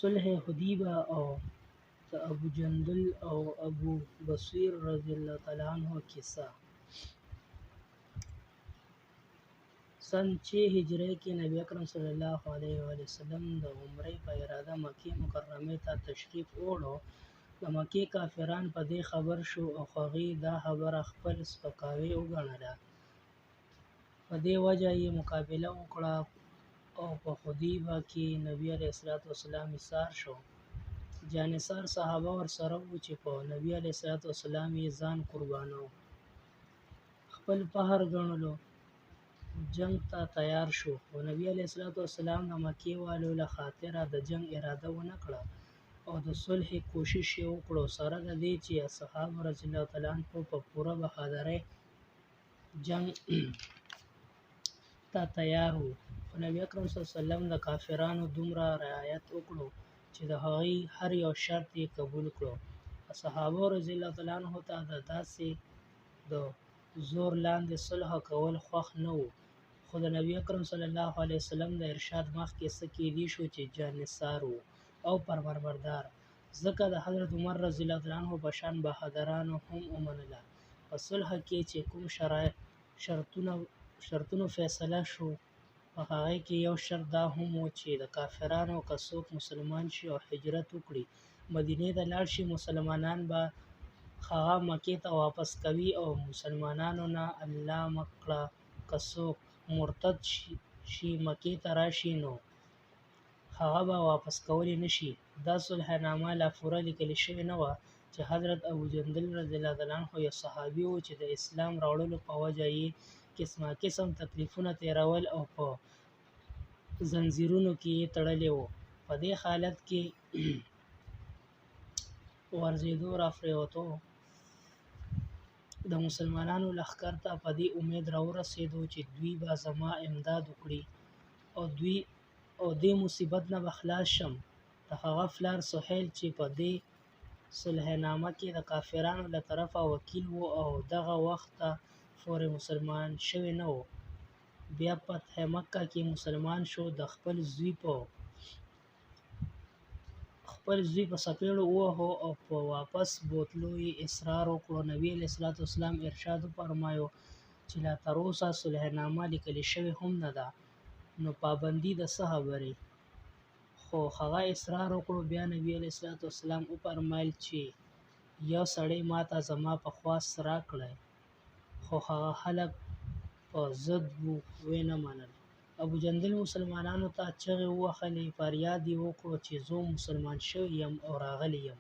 صلح حدیبه او د ابو جندل او ابو بصیر رضی الله تعالی عنہ کیسه سن 6 هجری کې نبی اکرم صلی الله علیه و وسلم د عمرې په اراده مکه مکرمه ته تشریف وړو. د مکې کافران په دې خبر شو او هغوی دا خبره خپل سپکاوی وګڼله. په دې وجه یې مقابله وکړه او په حدیبیه کې نبي علیه الصلاة والسلام ایسار شو. جانصار صحابه ورسره وو چې په نبي علیه الصلاة والسلام یې ځان قرباناوه. خپل فخر ګڼلو جنګ ته تیار شو، خو نبي علیه الصلاة والسلام د مکې والو له خاطره د جنګ اراده ونه کړه او د صلح کوشش یې وکړو، سره د دې چې اصحاب رضی الله تعالی عنهم په پوره بهادرۍ جنګ ته تیار وو. خو نبي اکرم صلی الله علیه وسلم د کافرانو دومره رعایت وکړو چې د هغوی هر یو شرط یې قبول کړو. اصحابو رضی الله تعالی عنهم ته د داسې د زور لاندې صلح کول خوښ نه وو، خو د نبي اکرم صلی الله علیه وسلم د ارشاد مخکې څه کیدی شو چې جانصار وو او پروردګار، ځکه د حضرت عمر رضی الله تعالی عنه په شان بهادرانو هم ومنله. په صلح کې چې کوم شرطونو فیصله شو، په هغې کې یو شرط دا هم و چې د کافرانو که څوک مسلمان شي او هجرت وکړي مدینې ته لاړ شي، مسلمانان به هغه مکې ته واپس کوي او مسلمانانو نه الله مه کړه که څوک مرتد شي مکې ته راشي نو هغه به واپس کولی نه شي. دا صلحنامه لا پوره لیکل شوې نه وه چې حضرت ابو جندل رضی الله تعالی عنه یو صحابي و چې د اسلام راوړلو په وجه یې قسمه قسم تکلیفونه تیرول او په زنځیرونو کې یې تړلی و. په دې حالت کې ورځېدو راپرېوتو د مسلمانانو لښکر ته په دې امید راورسېدو چې دوی به زما امداد وکړي او دې مصیبت نه به خلاص شم. د هغه پلار سهیل چې په دې صلحنامه کې د کافرانو له طرفه وکیل و او دغه وخت ته پورې مسلمان شوی نه و، بیا فتح مکه کې مسلمان شو. د خپل زوی په څپېړو ووهه او په واپس بوتلو یې اصرار وکړ. نبي علیه الصلاة والسلام ارشاد وفرمایه چې لا تراوسه صلحنامه لیکل شوې هم نه ده، نو پابندي د څه خبرې. خو هغه اصرار وکړ. بیا نبي علیه الصلاة والسلام وفرمایل چې یو سړی ماته زما په خواست راکړئ، خو هغه خلک په ضد وو، ویې نه منل. ابو جندل مسلمانانو ته چغې ووهلې، فریاد یې وکړ چې زه مسلمان شوی یم او راغلی یم،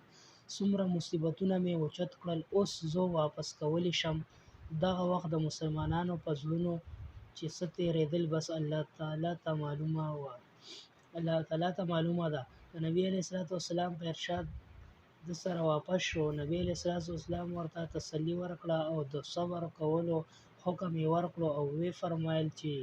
څومره مصیبتونه مې اوچت کړل، اوس زه واپس کولی شم. دغه وخت د مسلمانانو په زړونو چې څه تېرېدل بس الله تعالی ته معلومه ده. د نبي علیه الصلاة والسلام په ارشاد د سره واپس شو. نبي علیه الصلاة والسلام ورته تسلي ورکړه او د صبر کولو حکم یې ورکړ او ویې فرمایل چې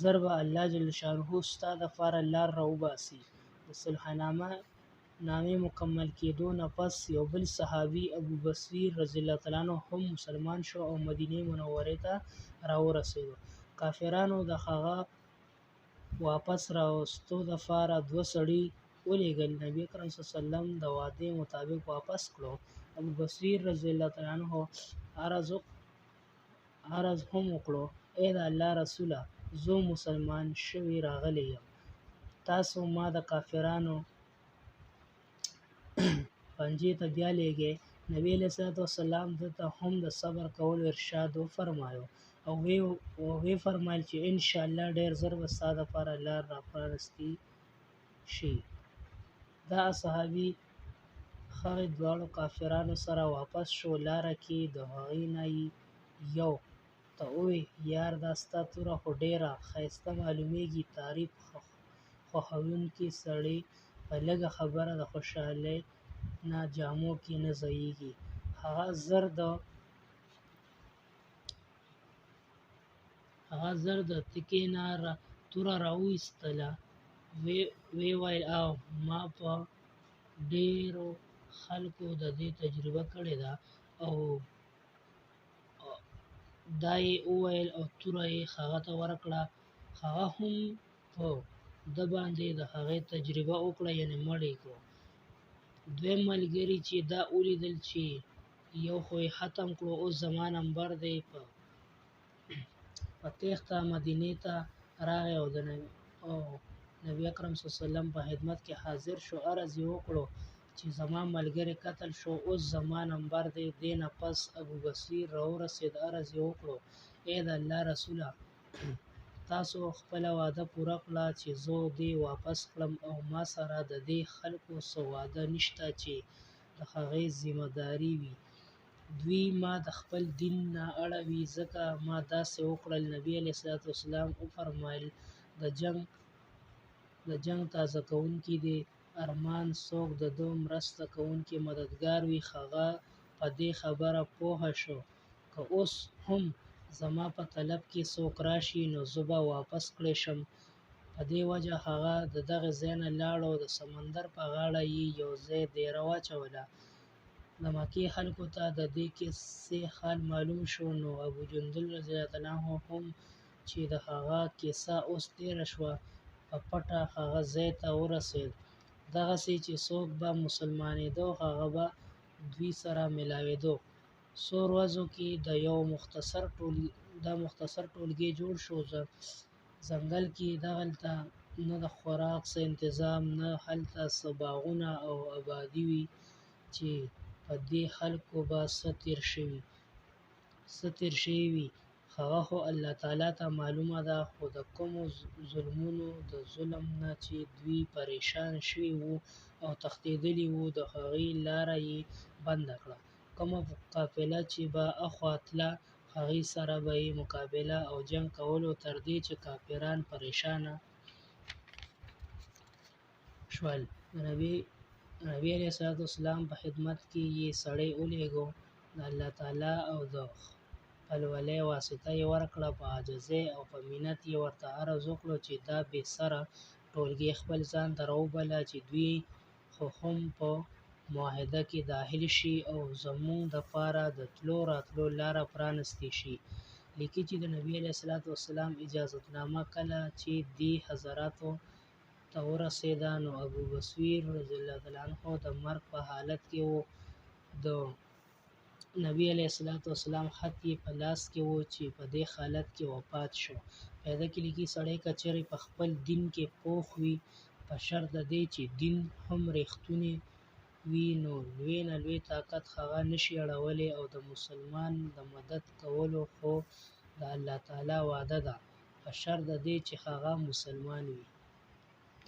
زر به الله جل شانه ستا دپاره لار راوباسي. د صلحنامې مکمل کېدو نه پس یو بل صحابي ابو بصیر رضی الله تعالی عنه هم مسلمان شو او مدینې منورې ته راورسېدو. کافرانو د هغه واپس راوستو دپاره 2 سړي ولېږل. نبي اکرم صلی الله علیه وسلم د وعدې مطابق واپس کړو. ابو بصیر رضی الله تعالی عنه عرض هم وکړو: ای د الله رسوله، زه مسلمان شوی راغلی یم، تاسو ما د کافرانو پنجې ته بیا لېږئ. نبي علیه الصلاة والسلام ده ته هم د صبر کولو ارشاد وفرمایه او ویې فرمایل چې انشاءالله ډېر ژر به ستا دپاره لار راپرانستې شي. دا صحابي هغې دواړو کافرانو سره واپس شو. لاره کې د هغوی نه یو ته وویل: یار دا ستا توره خو ډېره ښایسته معلومېږي. تعریف خوښوونکی سړی په لږه خبره د خوشحالۍ نه جامو کې نه ځایېږي. هغه زر د تکې نه توره راوایستله، ویې ویل: او ما په ډېرو خلکو د دې تجربه کړې ده. او دا یې وویل او توره یې هغه ته ورکړه. هغه هم په د باندې د هغې تجربه وکړه، یعنې مړ یې کړو. دویم ملګري چې دا ولیدل چې یو خو یې ختم کړو، اوس زما نمبر دی، په تېښته مدینې ته راغی او نبي اکرم صلی الله علیه وسلم په خدمت کې حاضر شو. عرض یې وکړو چې زما ملګری قتل شو، اوس زما نمبر دی. دې نه پس ابو بصیر راورسېد. عرض یې وکړو ای د الله رسوله، تاسو خپله وعده پوره کړه چې زه دې واپس کړم، او ما سره د دې خلکو څه وعده نشته چې د هغې ذمه داري وي. دوی ما د خپل دین نه اړوي، ځکه ما داسې وکړل. نبي علیه الصلاة والسلام وفرمایل د جنګ تازه کوونکی دی. ارمان څوک د ده مرسته کوونکی مددګار وي، هغه په دې خبره پوه شو. که اوس هم زما په طلب کې څوک راشي نو زه به واپس کړی شم. په دې وجه هغه د دغه ځای نه لاړ او د سمندر په غاړه یې یو ځای دېره واچوله. د مکې خلکو ته د دې کیسې حال معلوم شو، نو ابو جندل رضی الله عنه هم چې د هغه کیسه اوس تېره شوه، په پټه هغه ځای ته ورسېد. دغسې چې څوک به مسلمانېده هغه به دوی سره ملاوېده. څو ورځو کې دا مختصر ټولګی جوړ شو. ځنګل کې دغلته نه د خوراک څه انتظام، نه هلته څه باغونه او ابادي وي چې په دې خلکو به څه تېر شوي وي. هغه خو الله تعالی ته معلومه ده، خو د کومو ظلم نه چې دوی پریشان شوي وو او تښتېدلي وو، د هغې لاره یې بنده کړه. کومه قافله چې به اخوا تله، هغې سره به یې مقابله او جنګ کولو، تر دې چې کافران پریشانه شول. د نبي علیه الصلاة والسلام په خدمت کې یې سړی ولېږه، د الله تعالی او د خپل ولي واسطه یې ورکړه. په عاجزۍ او په منت یې ورته عرض وکړو چې دا بې سره ټولګی خپل ځان ته راوبله، چې دوی خو هم په معاهده کې داخل شي او زموږ دپاره د تلو راتلو لاره پرانستې شي. لیکي چې د نبي علیه الصلاة والسلام اجازتنامه کله چې دې حضراتو ته ورسېده، نو ابو بصیر رضی الله عنه د مرګ په حالت کې و. د نبي علیه الصلاة والسلام خط یې په لاس کې و چې په دې حالت کې وفات شو. پیدا کې لیکي سړی که چېرې په خپل دین کې پوخ وي، په شرط د دې چې دین هم ریښتونی وي، نو لوی نه لوی طاقت هغه نشي اړولی، او د مسلمان د مدد کولو خو د الله تعالی وعده ده، په شرط د دې چې هغه مسلمان وي.